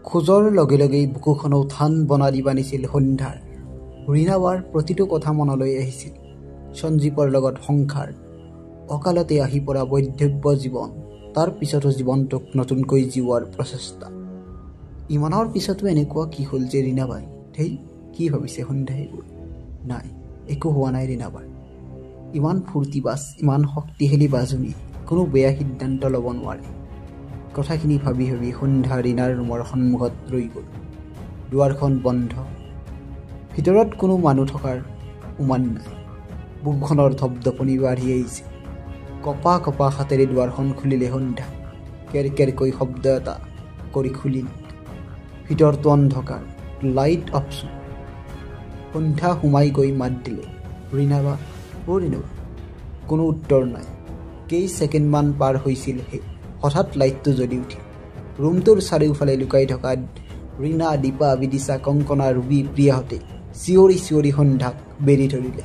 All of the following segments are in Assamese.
খোজৰ লগে লগেই বুকুখনো থান বনা দি বান্ধিছিল সন্ধ্যাৰ। ৰীণাবাৰ প্ৰতিটো কথা মনলৈ আহিছিল। সঞ্জীৱৰ লগত সংসাৰ, অকালতে আহি পৰা বৈধব্য জীৱন, তাৰ পিছতো জীৱনটোক নতুনকৈ জীওৱাৰ প্ৰচেষ্টা। ইমানৰ পিছতো এনেকুৱা কি হ'ল যে ৰীণাবাই, ধেই কি ভাবিছে সন্ধ্যাই এইবোৰ? নাই, একো হোৱা নাই ৰীণাবাৰ। ইমান ফূৰ্তিবাজ, ইমান শক্তিশালী বাজনী কোনো বেয়া সিদ্ধান্ত ল'ব নোৱাৰে। কথাখিনি ভাবি ভাবি সন্ধ্যা ৰীণাৰ ৰুমৰ সন্মুখত ৰৈ গ'ল। দুৱাৰখন বন্ধ, ভিতৰত কোনো মানুহ থকাৰ উমান নাই। বুকুখনৰ ধপধপনি বাঢ়ি আহিছে। কপা কপা হাতেৰে দুৱাৰখন খুলিলে সন্ধ্যা। কেৰকেৰকৈ শব্দ এটা কৰি খুলিল। ভিতৰটো অন্ধকাৰ, লাইট অফচোন। সন্ধ্যা সোমাই গৈ মাত দিলে, ৰীণাবা, অ' ৰীণাবা। কোনো উত্তৰ নাই। কেই ছেকেণ্ডমান পাৰ হৈছিল হে, হঠাৎ লাইটটো জ্বলি উঠিল। ৰুমটোৰ চাৰিওফালে লুকাই থকা ৰীণা, দীপা, বিদিশা, কংকনা, ৰুবি, প্ৰিয়াহঁতে চিঞৰি চিঞৰি সন্ধ্যাক বেৰি ধৰিলে।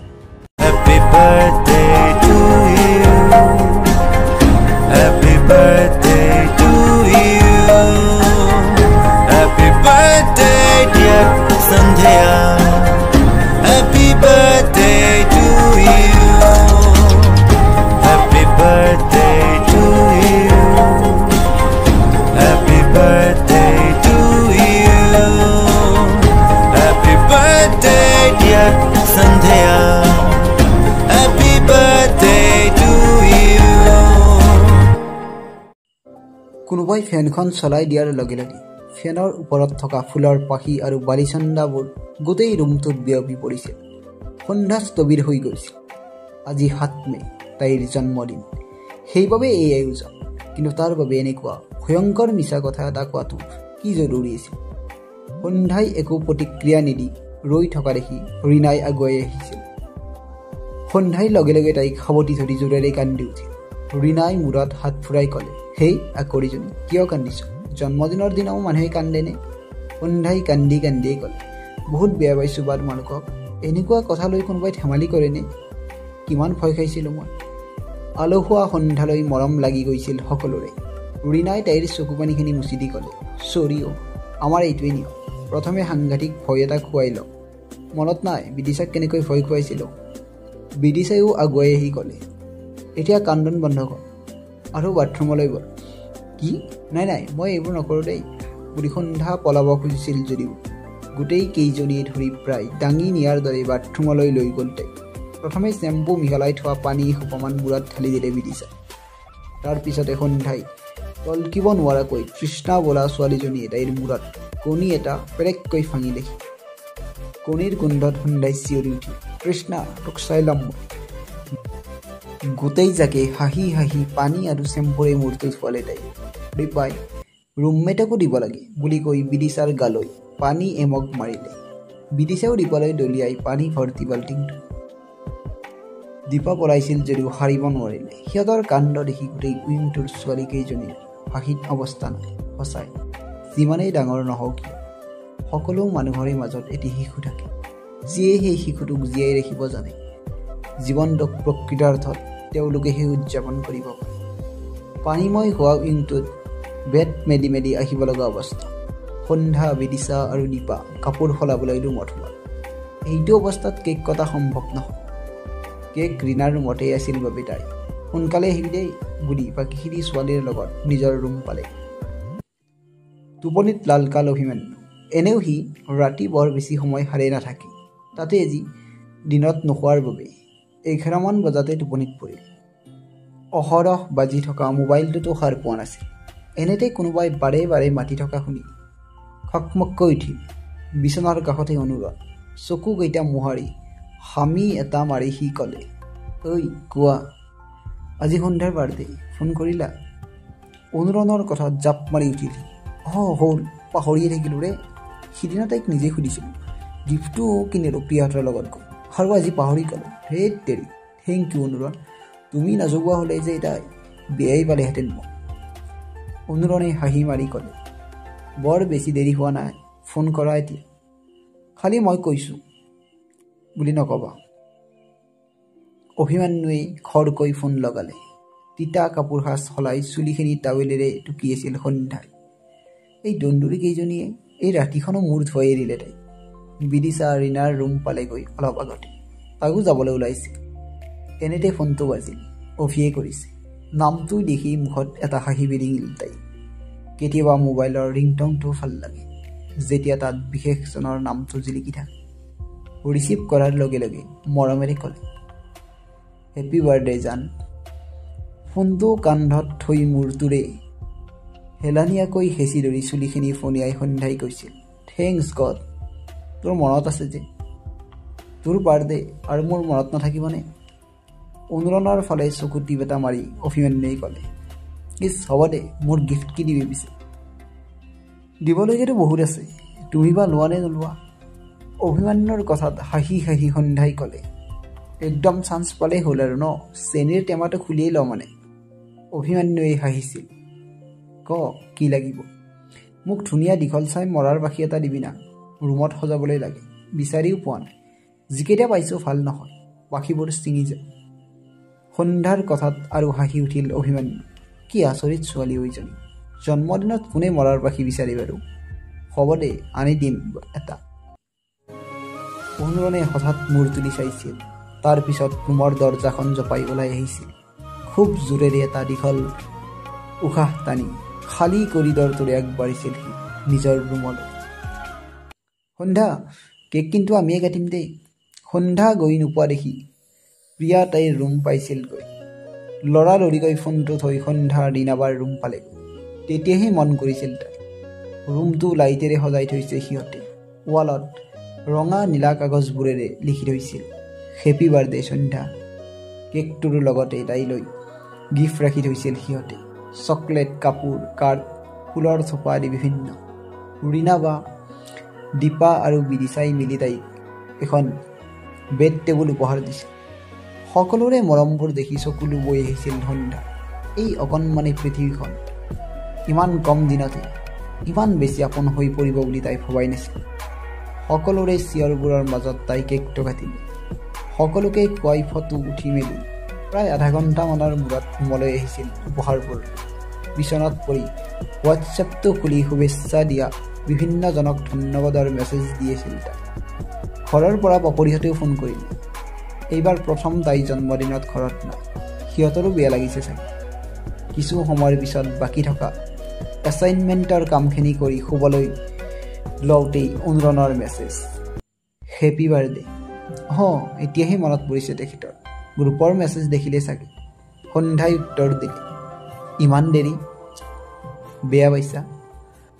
Happy birthday to you. Happy birthday to you. Happy birthday dear Sandhya. Happy birthday to you. Happy birthday to you. Happy birthday to you. Happy birthday dear Sandhya. Happy birthday to you. কোনোবাই ফেনখন চলাই দিয়াৰ লগে লগে ফেনৰ ওপৰত থকা ফুলৰ পাখি আৰু বালিচন্দাবোৰ গোটেই ৰুমটোত বিয়পি পৰিছিল। সন্ধ্যা স্থবিৰ হৈ গৈছিল। আজি 7 মে, তাইৰ জন্মদিন। সেইবাবে এই আয়োজন। কিন্তু তাৰ বাবে এনেকুৱা ভয়ংকৰ মিছা কথা এটা কোৱাটো কি জৰুৰী আছিল? সন্ধ্যাই একো প্ৰতিক্ৰিয়া নিদি ৰৈ থকা দেখি ৰীণাই আগুৱাই আহিছিল। সন্ধ্যাই লগে লগে তাইক সাৱটি ধৰি জোৰেৰে কান্দি উঠিল। ৰীণাই মূৰত হাত ফুৰাই ক'লে, হেই আকৰিজনী, কিয় কান্দিছ? জন্মদিনৰ দিনাও মানুহে কান্দেনে? সন্ধ্যাই কান্দি কান্দিয়ে ক'লে, বহুত বেয়া পাইছোঁ বা তোমালোকক। এনেকুৱা কথা লৈ কোনোবাই ধেমালি কৰেনে? কিমান ভয় খাইছিলোঁ মই। আলসুৱা সন্ধ্যালৈ মৰম লাগি গৈছিল সকলোৰে। ৰীণাই তাইৰ চকুপানীখিনি মুচি দি ক'লে, চৰি অ', আমাৰ এইটোৱেই নিয়ম। প্ৰথমে সাংঘাতিক ভয় এটা খুৱাই লওঁ। মনত নাই বিদিশাক কেনেকৈ ভয় খুৱাইছিলোঁ? বিদিশাইও আগুৱাই আহি ক'লে, এতিয়া কান্দন বন্ধ কৰ আৰু বাথৰুমলৈ গ'ল। কি? নাই নাই, মই এইবোৰ নকৰোঁ দেই বুলি সন্ধ্যা পলাব খুজিছিল যদিও গোটেই কেইজনীয়ে ধৰি প্ৰায় দাঙি নিয়াৰ দৰে বাথৰুমলৈ লৈ গ'ল তাইক। প্ৰথমে চেম্পু মিহলাই থোৱা পানী সোপামান মূৰত ঢালি দিলে বিদিশাই। তাৰ পিছতে সন্ধ্যাই তলকিব নোৱাৰাকৈ তৃষ্ণা বোলা ছোৱালীজনীয়ে তাইৰ মূৰত কণী এটা পেৰেককৈ ভাঙি দেখি। কণীৰ গোন্ধত সন্ধ্যাই চিঞৰি উঠিল, তৃষ্ণা, তোক চাই ল'ম মই। গোটেই জাকে হাঁহি হাঁহি পানী আৰু চেম্পুৰে মূৰটো ধুৱালে তাই। দীপাই ৰুমমেটকো দিব লাগে বুলি কৈ বিদিশাৰ গালৈ পানী এমগ মাৰিলে। বিদিশাও দীপালৈ দলিয়াই পানী ভৰ্তি বাল্টিংটো। দীপা পলাইছিল যদিও সাৰিব নোৱাৰিলে। সিহঁতৰ কাণ্ড দেখি গোটেই উইংটোৰ ছোৱালী কেইজনীৰ হাঁহিত অৱস্থা নাই। সঁচাই, যিমানেই ডাঙৰ নহওক কিয়, সকলো মানুহৰে মাজত এটি শিশু থাকে, যিয়ে সেই শিশুটোক জীয়াই ৰাখিব জানে। জীৱনটোক প্ৰকৃতাৰ্থত তেওঁলোকেহে উদযাপন কৰিব পাৰে। পানীময় হোৱা উইংটোত বেট মেলি মেলি আহিব লগা অৱস্থা। সন্ধ্যা, বিদিশা আৰু দীপা কাপোৰ সলাবলৈ ৰুমত সোমাল। এইটো অৱস্থাত কেক কটা সম্ভৱ নহয়। কেক ৰীণাৰ ৰুমতেই আছিল বাবে তাই সোনকালে আহিবি দেই বুলি বাকীখিনি ছোৱালীৰ লগত নিজৰ ৰুম পালে। টোপনিত লালকাল অভিমান্যু। এনেও সি ৰাতি বৰ বেছি সময় সাৰে নাথাকে। তাতে আজি দিনত নোখোৱাৰ বাবে 11মান বজাতে টোপনিত পৰিল। অহৰহ বাজি থকা মোবাইলটোতো সাৰ পোৱা নাছিল। এনেতে কোনোবাই বাৰে বাৰে মাতি থকা শুনি খকমককৈ উঠিল। বিচনাৰ কাষতে অনুৰণ। চকুকেইটা মোহাৰি হামি এটা মাৰি সি ক'লে, ঐ কোৱা, আজি সন্ধ্যাৰ বাৰ্থডে, ফোন কৰিলা? অনুৰণৰ কথাত জাপ মাৰি উঠিল। হ'ল, পাহৰিয়ে থাকিলোঁ ৰে। সিদিনা তাইক নিজে সুধিছিলোঁ, গিফ্টটো কিনিলোঁ প্ৰিয়াহঁতৰ লগত গৈ, আৰু আজি পাহৰি গ'লোঁ। ধেত তেৰি, থেংক ইউ অনুৰণ, তুমি নজগোৱা হ'লে যে তাই বেয়াই পালেহেঁতেন মোক। অনুৰণে হাঁহি মাৰি ক'লে, বৰ বেছি দেৰি হোৱা নাই, ফোন কৰা এতিয়া। খালি মই কৈছোঁ বুলি নক'বা। অভিমান্যুৱে খৰকৈ ফোন লগালে। তিতা কাপোৰ সাজ সলাই চুলিখিনি টাৱেলেৰে টুকি আছিল সন্ধ্যাই। এই দন্দুৰী কেইজনীয়ে এই ৰাতিখনো মূৰ ধুৱাই এৰিলে তাই। বিদিশা ৰীণাৰ ৰুম পালেগৈ অলপ আগতে। তাকো যাবলৈ ওলাইছে। এনেতে ফোনটো বাজিল। অভিয়ে কৰিছে। নামটো দেখি মুখত এটা হাঁহি বিৰিঙিল তাই। কেতিয়াবা মোবাইলৰ ৰিংটংটো ভাল লাগে, যেতিয়া তাত বিশেষজনৰ নামটো জিলিকি থাকে। ৰিচিভ কৰাৰ লগে লগে মৰমেৰে ক'লে, হেপী বাৰ্থডে জান। ফোনটো কান্ধত থৈ মূৰটোৰে হেলানীয়াকৈ হেঁচি ধৰি চুলিখিনি ফণিয়াই সন্ধ্যাই কৈছিল, থেংকছ গড। তোৰ মনত আছে যে তোৰ বাৰ্থডে আৰু মোৰ মনত নাথাকিবনে? অনুৰণৰ ফালে চকু টিপ এটা মাৰি অভিমন্যুৱে ক'লে, ইছ হ'ব দে, মোৰ গিফ্ট কি দিবি পিছে? দিবলগীয়াতো বহুত আছে, তুমি বা লোৱা নে নোলোৱা? অভিমন্যুৰ কথাত হাঁহি হাঁহি সন্ধ্যাই ক'লে, একদম চান্স পালেই হ'ল আৰু ন, চেনীৰ টেমাটো খুলিয়েই লওঁ মানে। অভিমন্যুৱে হাঁহিছিল, ক কি লাগিব? মোক ধুনীয়া দীঘল চাই মৰাৰ বাখি এটা দিবি না, ৰুমত সজাবলৈ লাগে। বিচাৰিও পোৱা নাই, যিকেইটা পাইছোঁ ভাল নহয়, বাকীবোৰ ছিঙি যায়। সন্ধ্যাৰ কথাত আৰু হাঁহি উঠিল অভিমন্যু। কি আচৰিত ছোৱালী হৈজনী, জন্মদিনত কোনে মৰাৰ বাখি বিচাৰি বাৰু? হ'ব দে, আনি দিম এটা। অনুৰণে হঠাৎ মূৰ তুলি চাইছিল। তাৰ পিছত ৰুমৰ দৰ্জাখন জপাই ওলাই আহিছিল। খুব জোৰেৰে এটা দীঘল উশাহ টানি খালী কৰিডৰটোৰে আগবাঢ়িছিল সি নিজৰ ৰুমলৈ। সন্ধ্যা, কেক কিন্তু আমিয়ে কাটিম দেই। সন্ধ্যা গৈ নোপোৱা দেখি প্ৰিয়া তাইৰ ৰুম পাইছিলগৈ। লৰালৰিকৈ ফোনটো থৈ সন্ধ্যা ৰীণাবাৰ ৰুম পালেগৈ। তেতিয়াহে মন কৰিছিল তাই, ৰুমটো লাইটেৰে সজাই থৈছে সিহঁতে। ৱালত ৰঙা নীলা কাগজবোৰেৰে লিখি থৈছিল, হেপী বাৰ্থডে সন্ধ্যা। কেকটোৰ লগতে তাইলৈ গিফ্ট ৰাখি থৈছিল সিহঁতে, চকলেট, কাপোৰ, কাৰ্ড, ফুলৰ থোপা আদি বিভিন্ন। ৰীণা বা দীপা আৰু বিদিশাই মিলি তাইক এখন বেড টেবুল উপহাৰ দিছিল। সকলোৰে মৰমবোৰ দেখি চকুলো বৈ আহিছিল সন্ধ্যা। এই অকণমানি পৃথিৱীখন ইমান কম দিনতে ইমান বেছি আপোন হৈ পৰিব বুলি তাই ভবাই নাছিল। সকলোৰে চিঞৰবোৰৰ মাজত তাই কেকটো কাটিলে। সকলোকে খুৱাই ফটো উঠি মেলি প্ৰায় আধা ঘণ্টামানৰ মূৰত ৰুমলৈ আহিছিল উপহাৰবোৰ। বিচনাত পৰি হোৱাটছএপটো খুলি শুভেচ্ছা দিয়া বিভিন্নজনক ধন্যবাদৰ মেছেজ দিয়েছিল তাই। ঘৰৰ পৰা পপৰীহঁতেও ফোন কৰিলে। এইবাৰ প্ৰথম তাই জন্মদিনত ঘৰত নাই। সিহঁতৰো বেয়া লাগিছে চাগে। কিছু সময়ৰ পিছত বাকী থকা এছাইনমেণ্টৰ কামখিনি কৰি শুবলৈ লওঁতেই অনুৰণৰ মেছেজ, হেপী বাৰ্থডে। এতিয়াহে মনত পৰিছে তেখেতৰ। গ্ৰুপৰ মেছেজ দেখিলে চাগে। সন্ধ্যাই উত্তৰ দিলে, ইমান দেৰি? বেয়া পাইছা?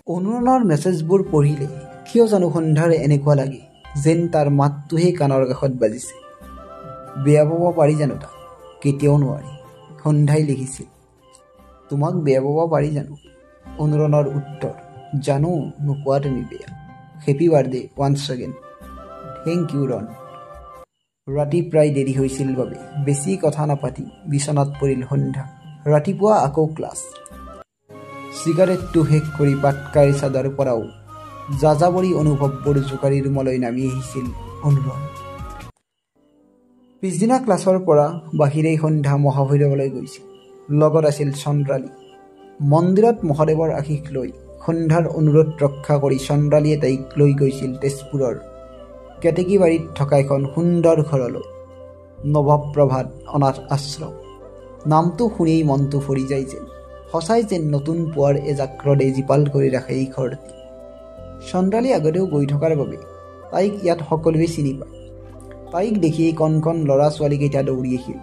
অনুৰণৰ মেছেজবোৰ পঢ়িলে কিয় জানো সন্ধ্যাৰ এনেকুৱা লাগে যেন তাৰ মাতটোহে কাণৰ কাষত বাজিছে। বেয়া পাব পাৰি জানো তাক? কেতিয়াও নোৱাৰি। সন্ধ্যাই লিখিছিল, তোমাক বেয়া পাব পাৰি জানো? অনুৰণৰ উত্তৰ, জানো নোপোৱা তুমি বেয়া। Happy birthday once again. Thank you Ron. ৰাতি প্ৰায় দেৰি হৈছিল বাবে বেছি কথা নাপাতি বিচনাত পৰিল সন্ধ্যা। ৰাতিপুৱা আকৌ ক্লাছ। চিগাৰেটটো শেষ কৰি পাটকাইৰ চাদৰ পৰাও যাযাবৰী অনুভৱবোৰ জোকাৰি ৰুমলৈ নামি আহিছিল অনুৰণ। পিছদিনা ক্লাছৰ পৰা বাহিৰেই সন্ধ্যা মহাভৈৰৱলৈ গৈছিল। লগত আছিল চন্দ্ৰালী। মন্দিৰত মহাদেৱৰ আশীষ লৈ সন্ধ্যাৰ অনুৰোধ ৰক্ষা কৰি চন্দ্ৰালীয়ে তাইক লৈ গৈছিল তেজপুৰৰ কেতেকীবাৰীত থকা এখন সুন্দৰ ঘৰলৈ, নৱপ্ৰভাত অনাথ আশ্ৰম। নামটো শুনিয়েই মনটো ভৰি যায় যেন। সঁচাই যেন নতুন পুৱাৰ এজাক ৰদে জীপাল কৰি ৰাখে এই ঘৰটি। চন্দ্ৰালী আগতেও গৈ থকাৰ বাবে তাইক ইয়াত সকলোৱে চিনি পায়। তাইক দেখিয়েই কণ কণ ল'ৰা ছোৱালীকেইটা দৌৰি আহিল।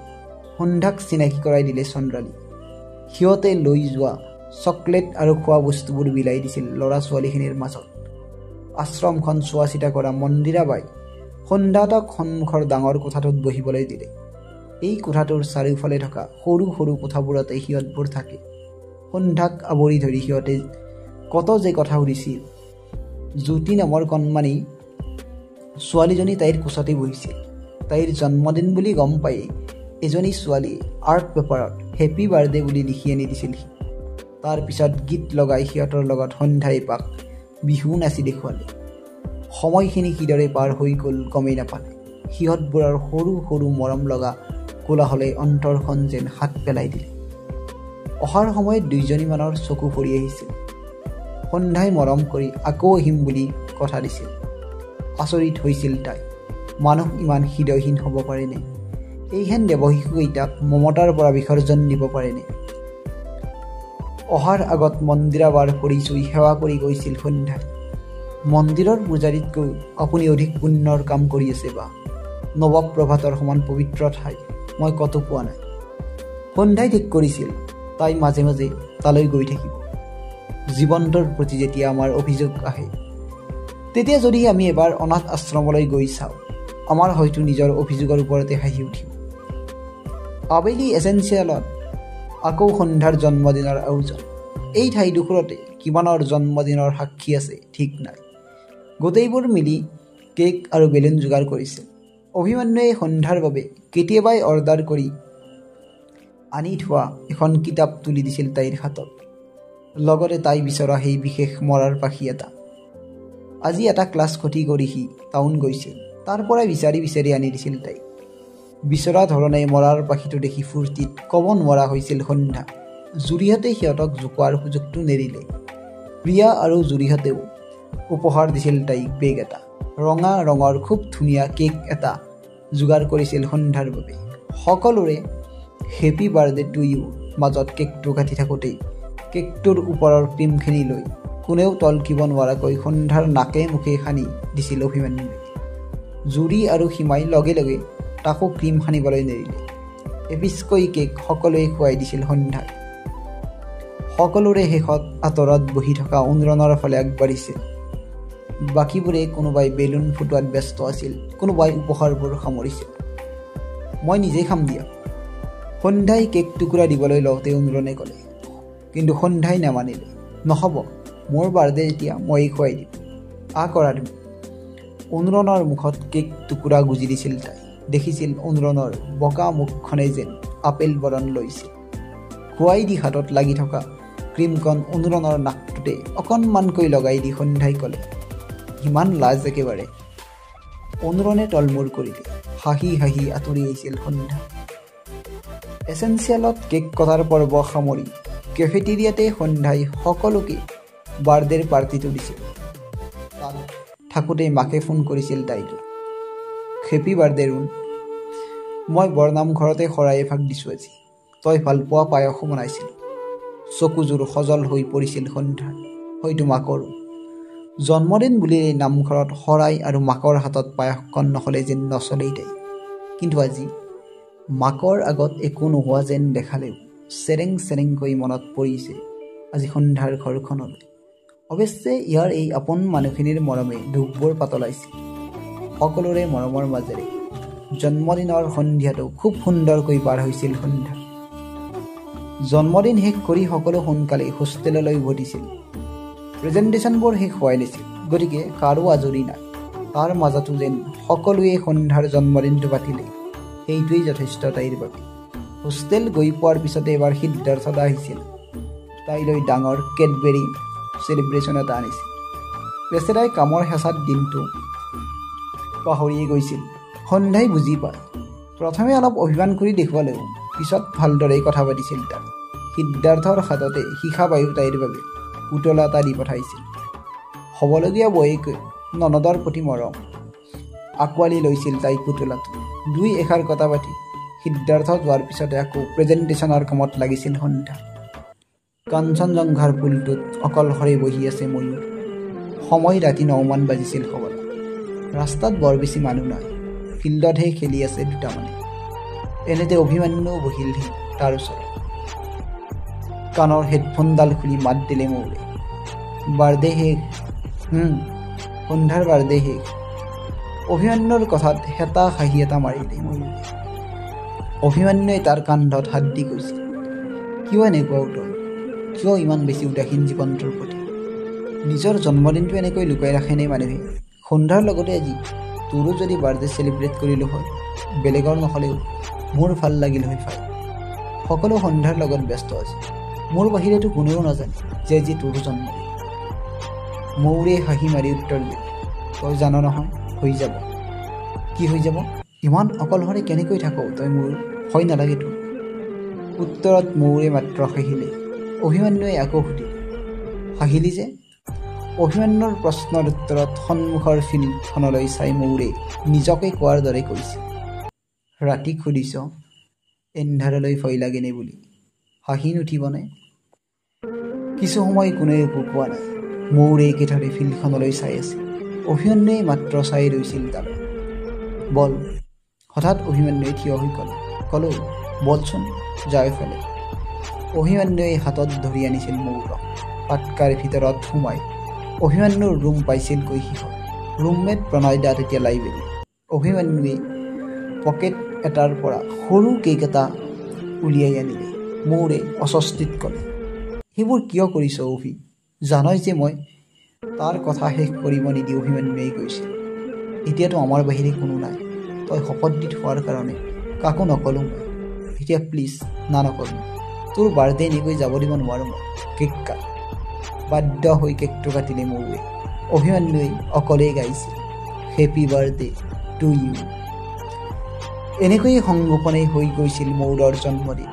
সন্ধ্যাক চিনাকি কৰাই দিলে চন্দ্ৰালী। সিহঁতে লৈ যোৱা চকলেট আৰু খোৱা বস্তুবোৰ বিলাই দিছিল ল'ৰা ছোৱালীখিনিৰ মাজত। আশ্ৰমখন চোৱা চিতা কৰা মন্দিৰা বাই সন্ধ্যাতক সন্মুখৰ ডাঙৰ কোঠাটোত বহিবলৈ দিলে। এই কোঠাটোৰ চাৰিওফালে থকা সৰু সৰু কোঠাবোৰতে সিহঁতবোৰ থাকে। সন্ধ্যাক আৱৰি ধৰি সিহঁতে কত যে কথা সুধিছিল। জ্যোতি নামৰ কণমানি ছোৱালীজনী তাইৰ কোচতে বহিছিল। তাইৰ জন্মদিন বুলি গম পাই এজনী ছোৱালীয়ে আৰ্ট পেপাৰত হেপী বাৰ্থডে বুলি লিখি আনি দিছিল সি। তাৰ পিছত গীত লগাই সিহঁতৰ লগত সন্ধ্যাই পাক বিহু নাচি দেখুৱালে। সময়খিনি কিদৰে পাৰ হৈ গ'ল গমেই নাপালে। সিহঁতবোৰৰ সৰু সৰু মৰম লগা কোলাহলে অন্তৰখন যেন হাত পেলাই দিলে। অহাৰ সময়ত দুইজনীমানৰ চকু ফুৰি আহিছিল। সন্ধ্যাই মৰম কৰি আকৌ আহিম বুলি কথা দিছিল। আচৰিত হৈছিল তাই, মানুহ ইমান হৃদয়হীন হ'ব পাৰেনে? এইহেন দেৱশিশুকেইটাক মমতাৰ পৰা বিসৰ্জন দিব পাৰেনে? অহাৰ আগত মন্দিৰাবাৰ পৰিচয় সেৱা কৰি গৈছিল সন্ধ্যাই। মন্দিৰৰ পূজাৰীতকৈ আপুনি অধিক পুণ্যৰ কাম কৰি আছে বা নৱপ্ৰভাতৰ সমান পবিত্ৰ ঠাই মই কতো পোৱা নাই। সন্ধ্যাই ঠিক কৰিছিল তাই মাজে মাজে তালৈ গৈ থাকিব। জীৱনটোৰ প্ৰতি যেতিয়া আমাৰ অভিযোগ আহে, তেতিয়া যদি আমি এবাৰ অনাথ আশ্ৰমলৈ গৈ চাওঁ, আমাৰ হয়তো নিজৰ অভিযোগৰ ওপৰতে হাঁহি উঠিব। আবেলি এছেঞ্চিয়েলত আকৌ সন্ধ্যাৰ জন্মদিনৰ আয়োজন। এই ঠাইডোখৰতে কিমানৰ জন্মদিনৰ সাক্ষী আছে ঠিক নাই। গোটেইবোৰ মিলি কেক আৰু বেলুন যোগাৰ কৰিছিল। অভিমন্যুৱে সন্ধ্যাৰ বাবে কেতিয়াবাই অৰ্ডাৰ কৰি আনি থোৱা এখন কিতাপ তুলি দিছিল তাইৰ হাতত, লগতে তাই বিচৰা সেই বিশেষ মৰাৰ পাখি এটা। আজি এটা ক্লাছ ক্ষতি কৰি সি টাউন গৈছিল, তাৰ পৰাই বিচাৰি বিচাৰি আনি দিছিল তাই। বিচৰা ধৰণে মৰাৰ পাখিটো দেখি ফূৰ্তিত ক'ব নোৱাৰা হৈছিল সন্ধ্যা। জুৰিহঁতে সিহঁতক জোকোৱাৰ সুযোগটো নেৰিলে। প্ৰিয়া আৰু জুৰিহঁতেও উপহাৰ দিছিল তাইক বেগ এটা। ৰঙা ৰঙৰ খুব ধুনীয়া কেক এটা যোগাৰ কৰিছিল সন্ধ্যাৰ বাবে। সকলোৰে হেপী বাৰ্থডে টু ইউ মাজত কেকটো কাটি থাকোঁতেই কেকটোৰ ওপৰৰ ক্ৰীমখিনি লৈ কোনেও তলকিব নোৱাৰাকৈ সন্ধ্যাৰ নাকে মুখে সানি দিছিল অভিমন্যুৱে। জুৰি আৰু সীমাই লগে লগে তাকো ক্ৰীম সানিবলৈ নেৰিলে। এপিচকৈ কেক সকলোৱে খুৱাই দিছিল সন্ধ্যাই। সকলোৰে শেষত আঁতৰত বহি থকা উনৰণৰ ফালে আগবাঢ়িছিল। বাকীবোৰে কোনোবাই বেলুন ফুটোৱাত ব্যস্ত আছিল, কোনোবাই উপহাৰবোৰ সামৰিছিল। মই নিজেই খাম দিয়া, সন্ধ্যাই কেক টুকুৰা দিবলৈ লওঁতে উনৰণে ক'লে। কিন্তু সন্ধ্যাই নামানিলে। নহ'ব, মোৰ বাৰ্থডে এতিয়া ময়েই খুৱাই দিম, কৰা তুমি। উনৰণৰ মুখত কেক টুকুৰা গুজি দিছিল তাই। দেখিছিল উনৰণৰ বগা মুখখনে যেন আপেল বৰণ লৈছিল। খুৱাই দি হাতত লাগি থকা ক্ৰীমকণ উনৰণৰ নাকটোতে অকণমানকৈ লগাই দি সন্ধ্যাই ক'লে, ইমান লাজ একেবাৰে। উনৰণে তলমূৰ কৰিলে। হাঁহি হাঁহি আঁতৰি আহিছিল সন্ধ্যা। এছেঞ্চিয়েলত কেক কটাৰ পৰ্ব সামৰি কেফেটেৰিয়াতে সন্ধ্যাই সকলোকে বাৰ্থডেৰ পাৰ্টিটো দিছিল। তাত থাকোঁতে মাকে ফোন কৰিছিল তাইলৈ, হেপী বাৰ্থডে ৰুণ, মই বৰনামঘৰতে শৰাই এভাগ দিছোঁ আজি, তই ভালপোৱা পায়সো বনাইছিলোঁ। চকুযোৰ সজল হৈ পৰিছিল সন্ধ্যাৰ, হয়তো মাকৰো। জন্মদিন বুলিলেই নামঘৰত শৰাই আৰু মাকৰ হাতত পায়সকণ নহ'লে যেন নচলেই তাই। কিন্তু আজি মাকৰ আগত একো নোহোৱা যেন দেখালেও চেৰেং চেৰেংকৈ মনত পৰিছে আজি সন্ধ্যাৰ ঘৰখনলৈ। অৱশ্যে ইয়াৰ এই আপোন মানুহখিনিৰ মৰমে দুখবোৰ পাতলাইছিল। সকলোৰে মৰমৰ মাজেৰে জন্মদিনৰ সন্ধিয়াটো খুব সুন্দৰকৈ পাৰ হৈছিল সন্ধ্যা। জন্মদিন শেষ কৰি সকলো সোনকালে হোষ্টেললৈ উভতিছিল। প্ৰেজেণ্টেশ্যনবোৰ শেষ হোৱাই নাছিল, গতিকে কাৰো আজৰি নাই। তাৰ মাজতো যেন সকলোৱে সন্ধ্যাৰ জন্মদিনটো পাতিলে, সেইটোৱেই যথেষ্ট তাইৰ বাবে। হোষ্টেল গৈ পোৱাৰ পিছতে এবাৰ সিদ্ধাৰ্থ দা আহিছিল। তাইলৈ ডাঙৰ কেডবেৰী চেলিব্ৰেশ্যন এটা আনিছিল। বেচেৰাই কামৰ হেঁচাত দিনটো পাহৰিয়ে গৈছিল। সন্ধ্যাই বুজি পায়। প্ৰথমে অলপ অভিমান কৰি দেখুৱালেও পিছত ভালদৰেই কথা পাতিছিল তাক। সিদ্ধাৰ্থৰ হাততে শিখা বায়ু তাইৰ বাবে পুতলা এটা দি পঠাইছিল। হ'বলগীয়া বৌয়েকৈ ননদৰ প্ৰতি মৰম। আঁকোৱালি লৈছিল তাই পুতলাটো। দুই এষাৰ কথা পাতি সিদ্ধাৰ্থ যোৱাৰ পিছতে আকৌ প্ৰেজেণ্টেশ্যনৰ কামত লাগিছিল সন্ধ্যা। কাঞ্চনজংঘাৰ পুলটোত অকলশৰে বহি আছে ময়ূৰ। সময় ৰাতি ৯ মান বাজিছিল হ'বলা। ৰাস্তাত বৰ বেছি মানুহ নাই, ফিল্ডতহে খেলি আছে দুটামানে। এনেতে অভিমন্যু বহিলহি তাৰ ওচৰত। কাণৰ হেডফোনডাল খুলি মাত দিলে মৌৰে, বাৰ্থডে শেষ? সন্ধ্যাৰ বাৰ্থডে শেষ। অভিমন্যুৰ কথাত হেতা হাঁহি এটা মাৰিলে ময়ূৰে। অভিমন্যুৱে তাৰ কান্ধত হাত দি কৈছিল, কিয় এনেকুৱা উত্তৰ? কিয় ইমান বেছি উদাসীন জীৱনটোৰ প্ৰতি? নিজৰ জন্মদিনটো এনেকৈ লুকাই ৰাখেনে মানুহে? সন্ধ্যাৰ লগতে আজি তোৰো যদি বাৰ্থডে চেলিব্ৰেট কৰিলোঁ হয়, বেলেগৰ নহ'লেও মোৰ ভাল লাগিল হয় ফাই। সকলো সন্ধ্যাৰ লগত ব্যস্ত আছে, মোৰ বাহিৰেতো কোনেও নাজানে যে আজি তোৰো জন্মদিন। মৌৰে হাঁহি মাৰি উত্তৰ দিলে, তই জান নহয়, হৈ যাব। কি হৈ যাব? ইমান অকলশৰে কেনেকৈ থাক তই মোৰ, ভয় নালাগে তোৰ? উত্তৰত মৌৰে মাত্ৰ হাঁহিলে। অভিমন্যুৱে আকৌ সুধিলে, হাঁহিলি যে? অভিমন্যুৰ প্ৰশ্নৰ উত্তৰত সন্মুখৰ ফিল্ডখনলৈ চাই মৌৰে নিজকে কোৱাৰ দৰে কৈছিল, ৰাতি সুধিছ এন্ধাৰলৈ ভয় লাগেনে বুলি, হাঁহি নুঠিবনে? কিছু সময় কোনেও একো কোৱা নাই। মৌৰে একেথৰে ফিল্ডখনলৈ চাই আছিল। অভিমন্যুৱে মাত্ৰ চাই ৰৈছিল তালৈ। বল। হঠাৎ অভিমন্যুৱে থিয় হৈ ক'লো বলচোন যাই ফেলে। অভিমন্যুৱে হাতত ধৰি আনিছিল মৌৰক। পাটকাৰ ভিতৰত সোমাই অভিমন্যুৰ ৰুম পাইছিলগৈ সিহঁত। ৰুমমেট প্ৰণয় দা তেতিয়া লাইব্ৰেৰী। অভিমন্যুৱে পকেট এটাৰ পৰা সৰু কেক এটা উলিয়াই আনিলে। মৌৰে অস্বস্তিত ক'লে, সেইবোৰ কিয় কৰিছ অভি? জানই যে মই। তাৰ কথা শেষ কৰিব নিদি অভিমন্যুৱে কৈছিল, এতিয়াতো আমাৰ বাহিৰে কোনো নাই। তই শপত দি থোৱাৰ কাৰণে কাকো নক'লো মই। এতিয়া প্লিজ নক'লো। তোৰ বাৰ্থডে এনেকৈ যাব দিব নোৱাৰোঁ মই। Cake cut. বাধ্য হৈ কেকটো কাটিলে মৌৰে। অভিমন্যুৱে অকলেই গাইছিল, হেপী বাৰ্থডে টু ইউ। এনেকৈয়ে সংগোপনে হৈ গৈছিল মৌৰৰ জন্মদিন।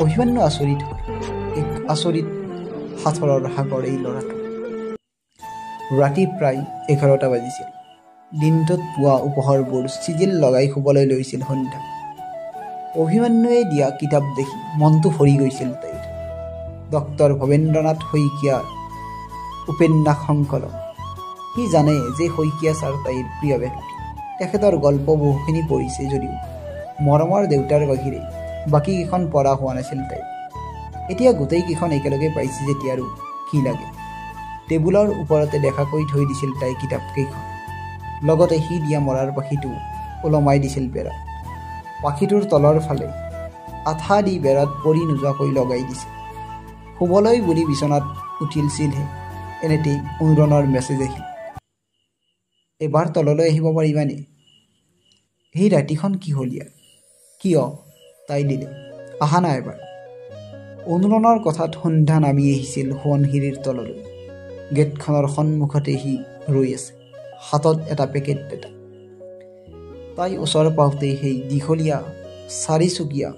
অভিমন্যু আচৰিত হয়। এক আচৰিত সাঁথৰৰ সাগৰ এই ল'ৰাটো। ৰাতি প্ৰায় 11টা বাজিছিল। দিনটোত পোৱা উপহাৰবোৰ চিজিল লগাই শুবলৈ লৈছিল সন্ধ্যা। অভিমন্যুৱে দিয়া কিতাপ দেখি মনটো ভৰি গৈছিল তাইৰ। ডক্টৰ ভৱেন্দ্ৰনাথ শইকীয়াৰ উপন্যাস সংকলন। সি জানে যে শইকীয়া ছাৰ তাইৰ প্ৰিয় ব্যক্তি। তেখেতৰ গল্প বহুখিনি পঢ়িছে যদিও মৰমৰ দেউতাৰ বাহিৰে বাকীকেইখন পঢ়া হোৱা নাছিল তাইৰ। এতিয়া গোটেইকেইখন একেলগে পাইছে যেতিয়া আৰু কি লাগে। টেবুলৰ ওপৰতে দেখাকৈ থৈ দিছিল তাই কিতাপকেইখন। লগতে সি দিয়া মৰাৰ পাখিটো ওলমাই দিছিল বেৰত। পাখিটোৰ তলৰ ফালে আঠা দি বেৰত পৰি নোযোৱাকৈ লগাই দিছিল। শুবলৈ বুলি বিচনাত উঠিলছিলহে এনেতেই অনুৰণৰ মেছেজ আহিল, এবাৰ তললৈ আহিব পাৰিবানে? সেই ৰাতিখন কি হ'ল ইয়াৰ? কিয়? তাই দিলে, আহা না এবাৰ। অনুৰণৰ কথাত সন্ধ্যা নামি আহিছিল সোৱণশিৰিৰ তললৈ। গেটখনৰ সন্মুখতে সি ৰৈ আছে, হাতত এটা পেকেট এটা। তাই ওচৰ পাওঁতেই সেই দীঘলীয়া 4চকীয়া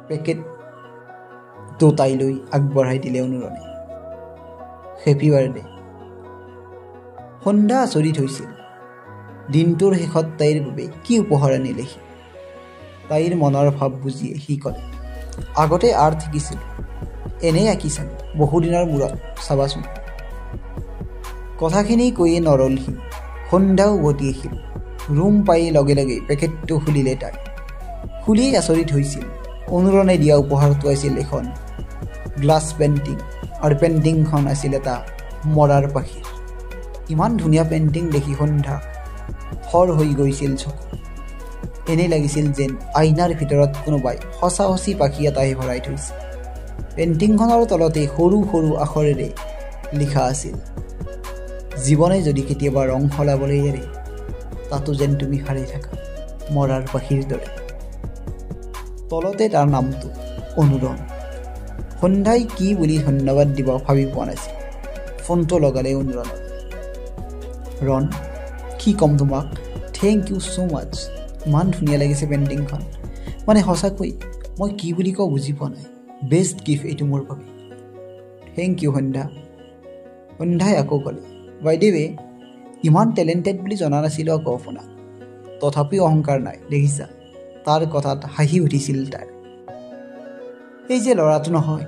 পেকেটটো তাইলৈ আগবঢ়াই দিলে অনুৰণে। Happy birthday. সন্ধ্যা আচৰিত হৈছিল। দিনটোৰ শেষত তাইৰ বাবে কি উপহাৰ আনিলে সি। তাইৰ মনৰ ভাৱ বুজিয়ে সি ক'লে, আগতে আৰ্ট শিকিছিলোঁ, এনেই আঁকিছিল বহুদিনৰ মূৰত চাবাচোন। কথাখিনি কৈয়ে নৰল সি। সন্ধ্যাও উভতি আহিল। ৰুম পাই লগে লগে পেকেটটো খুলিলে তাই। খুলিয়েই আচৰিত হৈছিল। অনুৰণে দিয়া উপহাৰটো আছিল এখন গ্লাছ পেইণ্টিং, আৰু পেইণ্টিংখন আছিল এটা মৰাৰ পাখিৰ। ইমান ধুনীয়া পেইণ্টিং দেখি সন্ধ্যা থৰ হৈ গৈছিল চকু। এনেই লাগিছিল যেন আইনাৰ ভিতৰত কোনোবাই সঁচা সঁচি পাখি এটাই ভৰাই থৈছে। পেইণ্টিংখনৰ তলতে সৰু সৰু আখৰেৰে লিখা আছিল, জীৱনে যদি কেতিয়াবা ৰং সলাবলৈ এৰে, তাতো যেন তুমি হাৰি থাকা মৰাৰ পাখিৰ দৰে। তলতে তাৰ নামটো অনুৰণ। সন্ধ্যাই কি বুলি ধন্যবাদ দিব ভাবি পোৱা নাছিল। ফোনটো লগালে অনুৰণৰ। ৰণ, কি ক'ম তোমাক, থেংক ইউ ছ' মাছ। ইমান ধুনীয়া লাগিছে পেইণ্টিংখন, মানে সঁচাকৈ মই কি বুলি কওঁ বুজি পোৱা নাই। বেষ্ট গিফ্ট এইটো মোৰ বাবে। থেংক ইউ সন্ধ্যা। সন্ধ্যাই আকৌ ক'লে, বাইদেৱে ইমান টেলেণ্টেড বুলি জনা নাছিলোঁ আকৌ আপোনাক। তথাপিও অহংকাৰ নাই দেখিছা। তাৰ কথাত হাঁহি উঠিছিল তাৰ। এই যে ল'ৰাটো নহয়।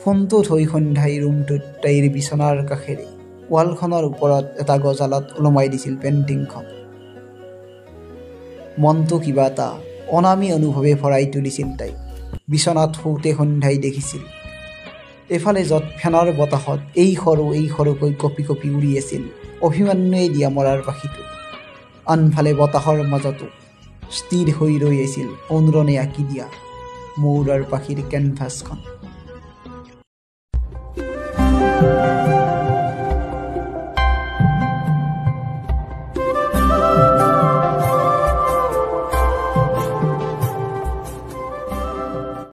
ফোনটো থৈ সন্ধ্যাই ৰুমটোত তাইৰ বিচনাৰ কাষেৰে ৱালখনৰ ওপৰত এটা গজালত ওলমাই দিছিল পেইণ্টিংখন। মনটো কিবা এটা অনামী অনুভৱে ভৰাই তুলিছিল তাই। বিচনাত শুওঁতে সন্ধ্যাই দেখিছিল, এফালে য'ত ফেনৰ বতাহত এই সৰুকৈ কঁপি কঁপি উৰি আছিল অভিমন্যুৱে দিয়া মৰাৰ পাখিটো, আনফালে বতাহৰ মাজতো স্থিৰ হৈ ৰৈ আছিল অনুৰণে আঁকি দিয়া মৌৰাৰ পাখিৰ কেনভাছখন।